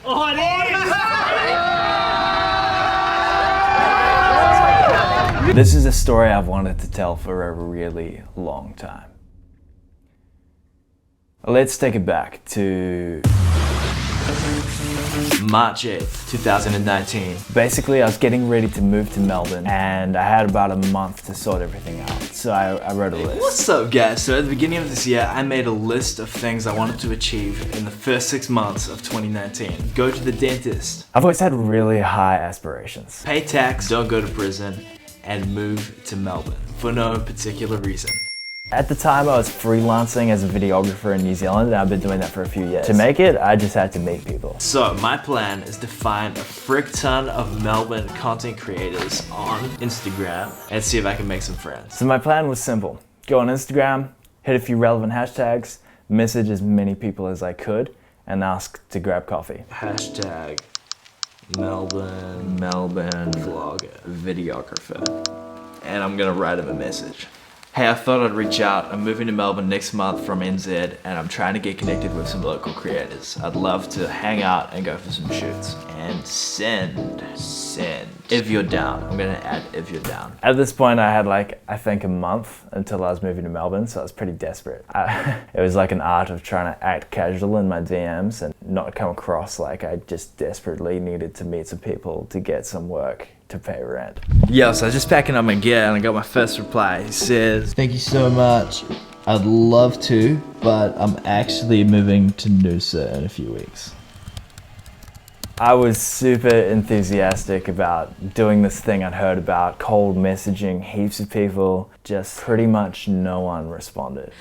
Oh, it is! This is a story I've wanted to tell for a really long time. Let's take it back to March 8th, 2019. Basically, I was getting ready to move to Melbourne and I had about a month to sort everything out. So I wrote a list. What's up, guys? So at the beginning of this year, I made a list of things I wanted to achieve in the first 6 months of 2019. Go to the dentist. I've always had really high aspirations. Pay tax, don't go to prison, and move to Melbourne for no particular reason. At the time, I was freelancing as a videographer in New Zealand, and I've been doing that for a few years. To make it, I just had to meet people. So my plan is to find a frick ton of Melbourne content creators on Instagram and see if I can make some friends. So my plan was simple. Go on Instagram, hit a few relevant hashtags, message as many people as I could, and ask to grab coffee. Hashtag Melbourne vlogger, videographer. And I'm gonna write him a message. Hey, I thought I'd reach out. I'm moving to Melbourne next month from NZ and I'm trying to get connected with some local creators. I'd love to hang out and go for some shoots. And send. If you're down. I'm gonna add if you're down. At this point, I had I think a month until I was moving to Melbourne, so I was pretty desperate. It was like an art of trying to act casual in my DMs and not come across like I just desperately needed to meet some people to get some work to pay rent. Yeah, so I was just packing up my gear and I got my first reply. He says, "Thank you so much. I'd love to, but I'm actually moving to Noosa in a few weeks." I was super enthusiastic about doing this thing I'd heard about, cold messaging heaps of people, just pretty much no one responded.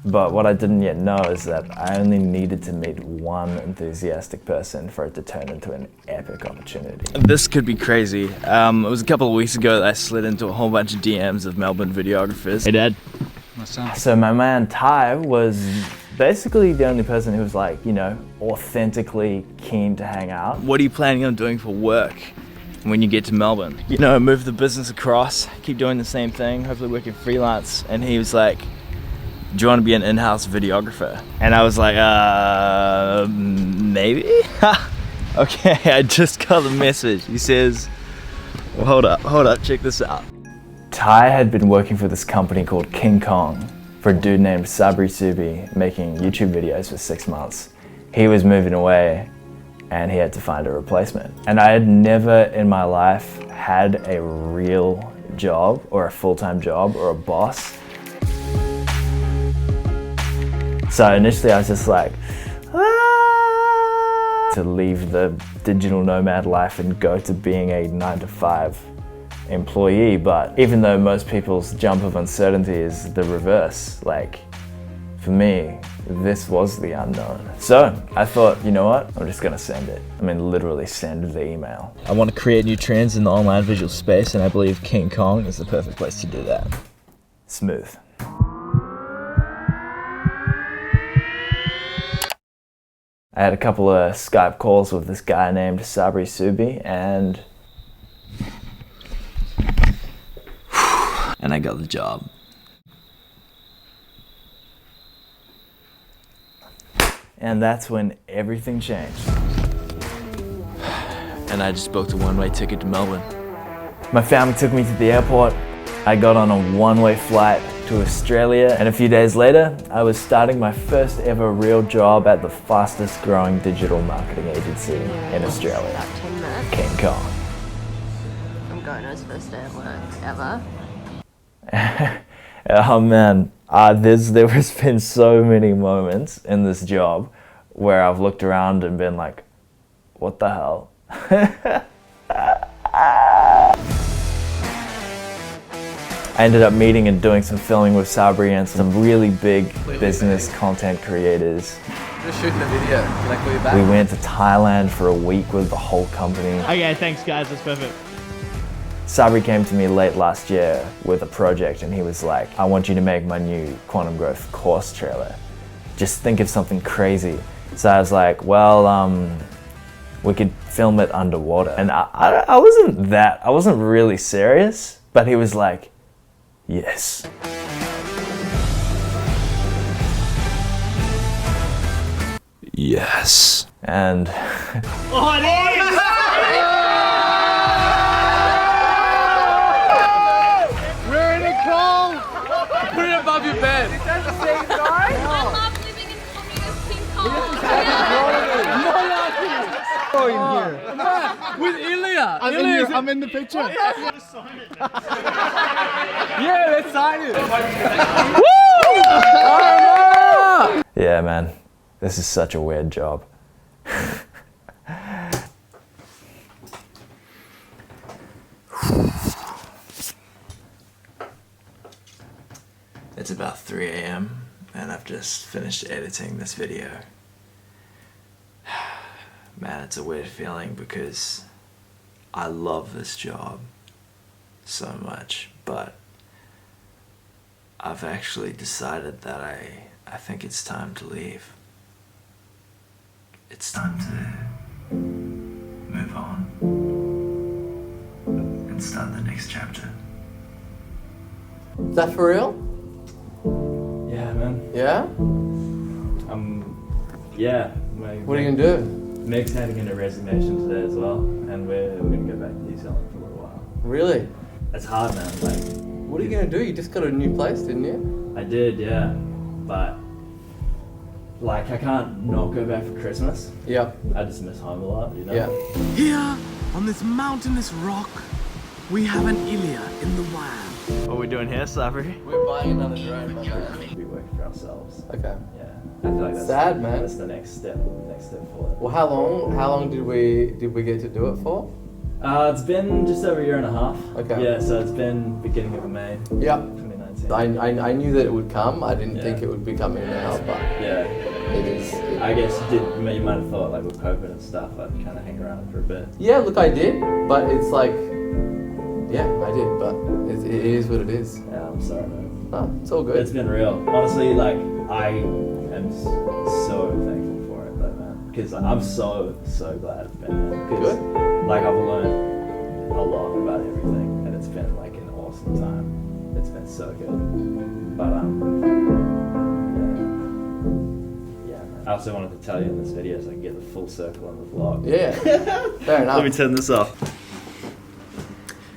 But what I didn't yet know is that I only needed to meet one enthusiastic person for it to turn into an epic opportunity. This could be crazy. It was a couple of weeks ago that I slid into a whole bunch of DMs of Melbourne videographers. Hey, Dad. So my man Ty was basically the only person who was authentically keen to hang out. What are you planning on doing for work when you get to Melbourne? You know, move the business across, keep doing the same thing, hopefully working freelance. And he was like, "Do you want to be an in-house videographer?" And I was like, maybe? Okay, I just got the message. He says, well, hold up, check this out. Ty had been working for this company called King Kong for a dude named Sabri Suby, making YouTube videos for 6 months. He was moving away and he had to find a replacement. And I had never in my life had a real job or a full-time job or a boss. So initially I was just like, to leave the digital nomad life and go to being a 9-to-5 employee. But even though most people's jump of uncertainty is the reverse, for me, this was the unknown. So I thought, you know what? I'm just gonna send it. I mean, literally send the email. I want to create new trends in the online visual space, and I believe King Kong is the perfect place to do that. Smooth. I had a couple of Skype calls with this guy named Sabri Suby and I got the job. And that's when everything changed. And I just booked a one-way ticket to Melbourne. My family took me to the airport. I got on a one-way flight to Australia, and a few days later, I was starting my first ever real job at the fastest growing digital marketing agency in Australia, About 10 minutes King Kong. from going to his first day of work ever. Oh man, there has been so many moments in this job where I've looked around and been like, what the hell? I ended up meeting and doing some filming with Sabri and some really big business content creators. Just shooting a video. Can I call you back? We went to Thailand for a week with the whole company. Okay, thanks guys, that's perfect. Sabri came to me late last year with a project and he was like, I want you to make my new Quantum Growth course trailer. Just think of something crazy. So I was like, well, we could film it underwater. And I wasn't really serious, but he was like, yes. Yes. And We're in a call! Put it above your bed. I'm not living in communist King Kong. With Ylia. I'm in the picture. Yeah, let's sign it. yeah, man, this is such a weird job. it's about 3 a.m. and I've just finished editing this video. Man, it's a weird feeling because I love this job so much, but I've actually decided that I think it's time to leave. It's time to move on and start the next chapter. Is that for real? Yeah, man. Yeah? Yeah. What are you gonna do? Meg's handing in a resignation today as well, and we're gonna go back to New Zealand for a little while. Really? It's hard, man. Like, What are you gonna do? You just got a new place, didn't you? I did, yeah, but like I can't not go back for Christmas. Yeah. I just miss home a lot, you know. Yeah. Here, on this mountainous rock, we have an Ylia in the wild. What are we doing here, Sabri? We're buying another drone, my man. We work for ourselves. Okay. Yeah, I feel like that's Sad, man. That's the next step forward. Well, how long did we get to do it for? It's been just over a year and a half. Okay. Yeah, so it's been beginning of May Yep. 2019. I knew that it would come. I didn't Yeah. think it would be coming now, but Yeah. it is. I guess you might have thought like with COVID and stuff, I'd kind of hang around for a bit. Yeah, look, I did, but it's like, yeah, I did, but it is what it is. Yeah, I'm sorry, man. No, it's all good. It's been real. Honestly, like I am so thankful for it, though, man. Because I'm so glad it's been here. 'Cause, Good. like I've learned a lot about everything, and it's been like an awesome time. It's been so good. But yeah, man. I also wanted to tell you in this video so I can get the full circle on the vlog. Yeah, fair enough. Let me turn this off.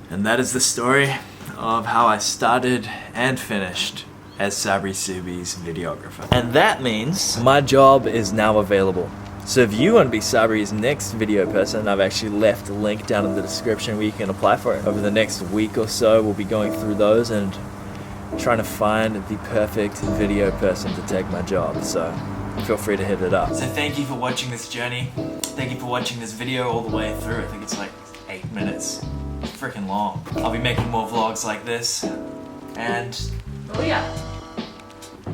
And that is the story of how I started and finished as Sabri Suby's videographer. And that means my job is now available. So if you want to be Sabri's next video person, I've actually left a link down in the description where you can apply for it. Over the next week or so, we'll be going through those and trying to find the perfect video person to take my job. So feel free to hit it up. So thank you for watching this journey. Thank you for watching this video all the way through. I think it's like 8 minutes. It's freaking long. I'll be making more vlogs like this. And Oh yeah.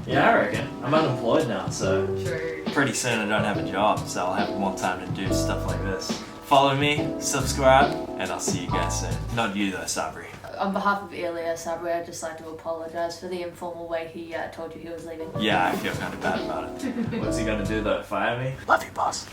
yeah, I reckon. I'm unemployed now, so True. pretty soon I don't have a job, so I'll have more time to do stuff like this. Follow me, subscribe, and I'll see you guys soon. Not you though, Sabri. On behalf of Ylia, Sabri, I'd just like to apologise for the informal way he told you he was leaving. Yeah, I feel kind of bad about it. What's he gonna do though? Fire me? Love you, boss.